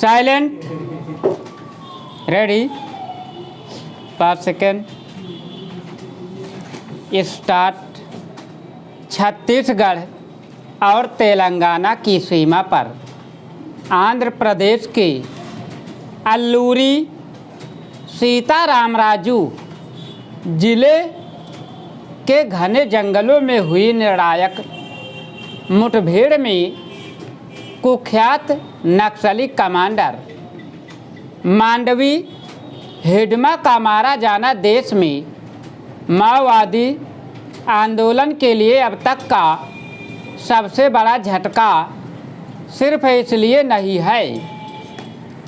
Silent, ready, 5 second, start. Chhattisgarh और तेलंगाना की सीमा पर आंध्र प्रदेश के अल्लूरी सीतारामराजू जिले के घने जंगलों में हुई निर्णायक मुठभेड़ में कुख्यात नक्सली कमांडर मांडवी हिडमा का मारा जाना देश में माओवादी आंदोलन के लिए अब तक का सबसे बड़ा झटका सिर्फ इसलिए नहीं है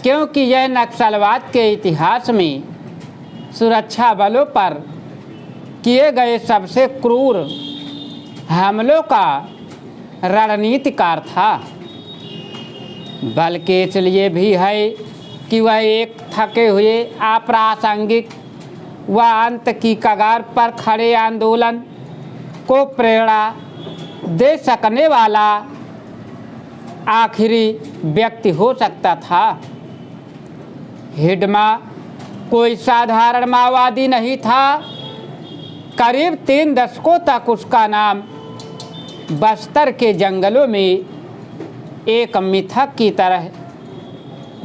क्योंकि यह नक्सलवाद के इतिहास में सुरक्षा बलों पर किए गए सबसे क्रूर हमलों का रणनीतिकार था, बल्कि इसलिए भी है कि वह एक थके हुए अप्रासंगिक व अंत की कगार पर खड़े आंदोलन को प्रेरणा दे सकने वाला आखिरी व्यक्ति हो सकता था। हिडमा कोई साधारण माओवादी नहीं था। करीब 3 दशकों तक उसका नाम बस्तर के जंगलों में एक मिथक की तरह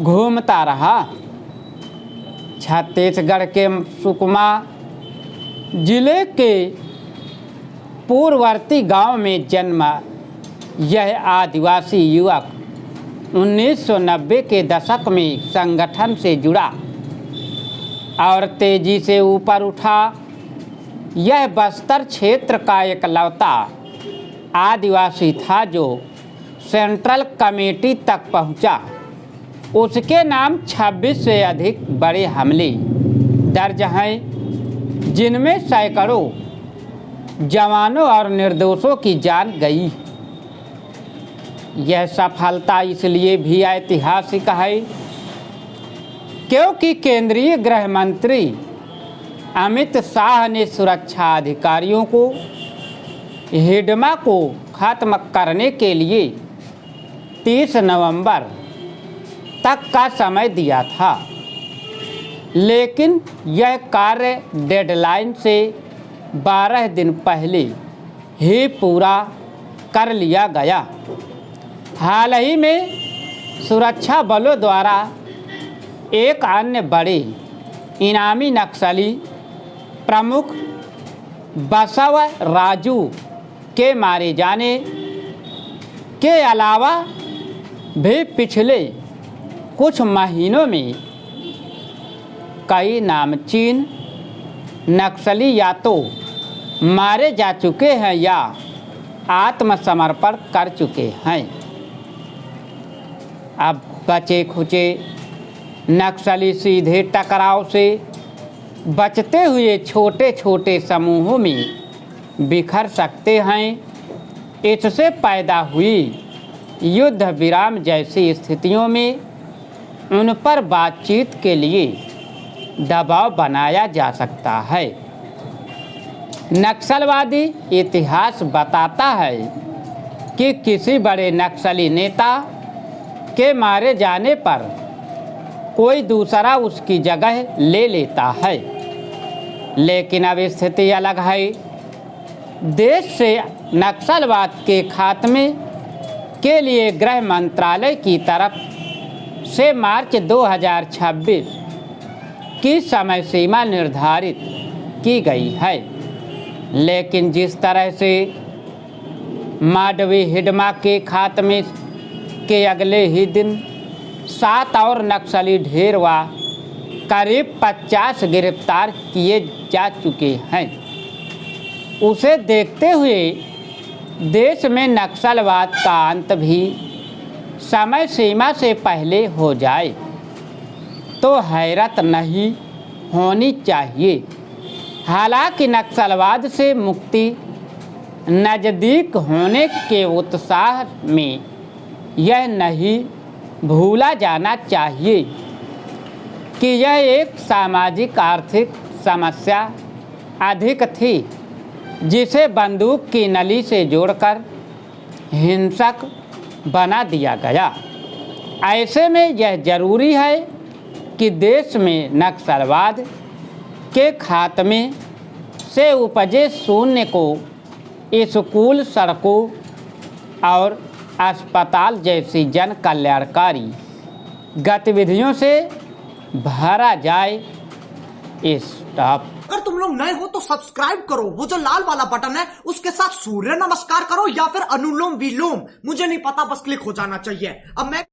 घूमता रहा। छत्तीसगढ़ के सुकमा जिले के पूर्ववर्ती गांव में जन्मा यह आदिवासी युवक 1990 के दशक में संगठन से जुड़ा और तेजी से ऊपर उठा। यह बस्तर क्षेत्र का एकलौता आदिवासी था जो सेंट्रल कमेटी तक पहुंचा। उसके नाम 26 से अधिक बड़े हमले दर्ज हैं, जिनमें सैकड़ों जवानों और निर्दोषों की जान गई। यह सफलता इसलिए भी ऐतिहासिक है क्योंकि केंद्रीय गृह मंत्री अमित शाह ने सुरक्षा अधिकारियों को हिडमा को खत्म करने के लिए 30 नवंबर तक का समय दिया था, लेकिन यह कार्य डेडलाइन से 12 दिन पहले ही पूरा कर लिया गया। हाल ही में सुरक्षा बलों द्वारा एक अन्य बड़े इनामी नक्सली प्रमुख बसव राजू के मारे जाने के अलावा भी पिछले कुछ महीनों में कई नामचीन नक्सली या तो मारे जा चुके हैं या आत्मसमर्पण कर चुके हैं। अब बचे खुचे नक्सली सीधे टकराव से बचते हुए छोटे छोटे समूहों में बिखर सकते हैं। इससे पैदा हुई युद्ध विराम जैसी स्थितियों में उन पर बातचीत के लिए दबाव बनाया जा सकता है। नक्सलवादी इतिहास बताता है कि किसी बड़े नक्सली नेता के मारे जाने पर कोई दूसरा उसकी जगह ले लेता है, लेकिन अब स्थिति अलग है। देश से नक्सलवाद के खात्मे के लिए गृह मंत्रालय की तरफ से मार्च 2026 की समय सीमा निर्धारित की गई है, लेकिन जिस तरह से मांडवी हिडमा के खात्मे के अगले ही दिन 7 और नक्सली ढेर व करीब 50 गिरफ्तार किए जा चुके हैं, उसे देखते हुए देश में नक्सलवाद का अंत भी समय सीमा से पहले हो जाए तो हैरत नहीं होनी चाहिए। हालांकि नक्सलवाद से मुक्ति नज़दीक होने के उत्साह में यह नहीं भूला जाना चाहिए कि यह एक सामाजिक आर्थिक समस्या अधिक थी जिसे बंदूक की नली से जोड़कर हिंसक बना दिया गया। ऐसे में यह जरूरी है कि देश में नक्सलवाद के खात्मे से उपजे शून्य को स्कूल, सड़कों और अस्पताल जैसी जन कल्याणकारी गतिविधियों से भरा जाए। स्टॉप। अगर तुम लोग नए हो तो सब्सक्राइब करो, वो जो लाल वाला बटन है उसके साथ सूर्य नमस्कार करो या फिर अनुलोम विलोम, मुझे नहीं पता, बस क्लिक हो जाना चाहिए। अब मैं